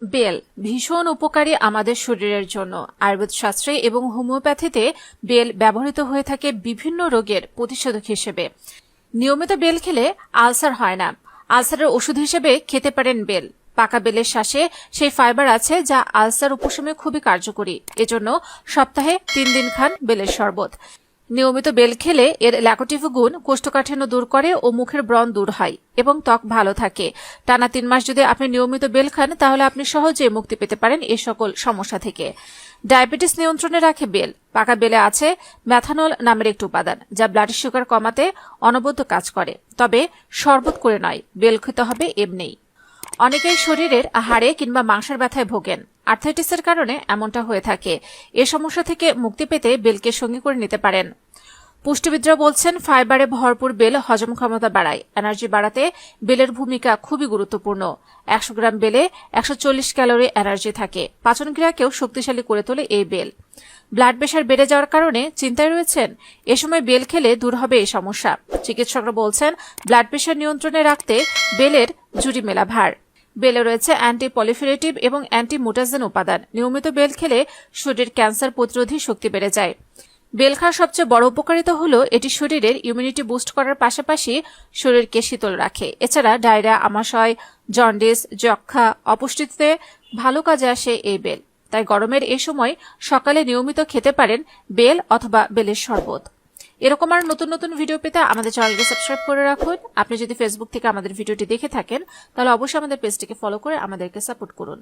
Bell ভীষণ উপকারী আমাদের শরীরের জন্য। আয়ুর্বেদ শাস্ত্রে এবং হোমিওপ্যাথিতে বেল ব্যবহৃত হয়ে থাকে বিভিন্ন রোগের প্রতিষেধক হিসেবে। নিয়মিত বেল খেলে আলসার হয় না। আলসারের ওষুধ হিসেবে খেতে পারেন বেল। পাকা বেলের শ্বাসে সেই ফাইবার আছে যা আলসার উপশমে খুবই কার্যকরী। এজন্য সপ্তাহে 3 দিন খান বেলের শরবত। নিয়মিত বেল খেলে এর ল্যাকোটিভ গুণ কোষ্ঠকাঠিন্য দূর করে ও মুখের ব্রণ দূর হয় এবং ত্বক ভালো থাকে। টানা 3 মাস যদি আপনি নিয়মিত বেল খান তাহলে আপনি সহজেই মুক্তি পেতে পারেন এই সকল সমস্যা থেকে। ডায়াবেটিস নিয়ন্ত্রণে রাখে বেল। পাকা বেলে আছে ম্যাথানল নামের একটি উপাদান যা ব্লাড সুগার কমাতে অনবদ্য কাজ করে। তবে শরবত করে নয়, বেল খেতে হবে এমনিই। অনেকেই শরীরের হাড়ে কিংবা মাংসের ব্যথায় ভোগেন। আর্থ্রাইটিসের কারণে এমনটা হয়ে থাকে। এ সমস্যা থেকে মুক্তি পেতে বেলকে সঙ্গী করে নিতে পারেন। পুষ্টিবিদরা বলছেন ফাইবারে ভরপুর বেল হজম ক্ষমতা বাড়ায়। এনার্জি বাড়াতে বেলের ভূমিকা খুবই গুরুত্বপূর্ণ। 100 গ্রাম বেলে 140 ক্যালোরি এনার্জি থাকে। পাচন ক্রিয়াকেও শক্তিশালী করে তোলে এই বেল। ব্লাড প্রেশার বেড়ে যাওয়ার কারণে চিন্তায় রয়েছেন? এ সময় বেল খেলে দূর হবে এই সমস্যা। চিকিৎসকরা বলছেন ব্লাড প্রেশার নিয়ন্ত্রণে রাখতে বেলের জুড়ি মেলা ভার। বেলে রয়েছে অ্যান্টি পলিফেরেটিভ এবং অ্যান্টি মুটাজেন উপাদান। নিয়মিত বেল খেলে শরীরের ক্যান্সার প্রতিরোধী শক্তি বেড়ে যায়। বেল খাওয়ার সবচেয়ে বড় উপকারিতা হলো এটি শরীরের ইমিউনিটি বুস্ট করার পাশাপাশি শরীরকে শীতল রাখে। এছাড়া ডায়রিয়া, আমাশয়, জন্ডিস, যক্ষ্মা, অপুষ্টিতে ভালো কাজে আসে এই বেল। তাই গরমের এই সময় সকালে নিয়মিত খেতে পারেন বেল অথবা বেলের শরবত। এরকম আর নতুন নতুন ভিডিও পেতে আমাদের চ্যানেলকে সাবস্ক্রাইব করে রাখুন। আপনি যদি ফেসবুক থেকে আমাদের ভিডিওটি দেখে থাকেন তাহলে অবশ্যই আমাদের পেজটিকে ফলো করে আমাদেরকে সাপোর্ট করুন।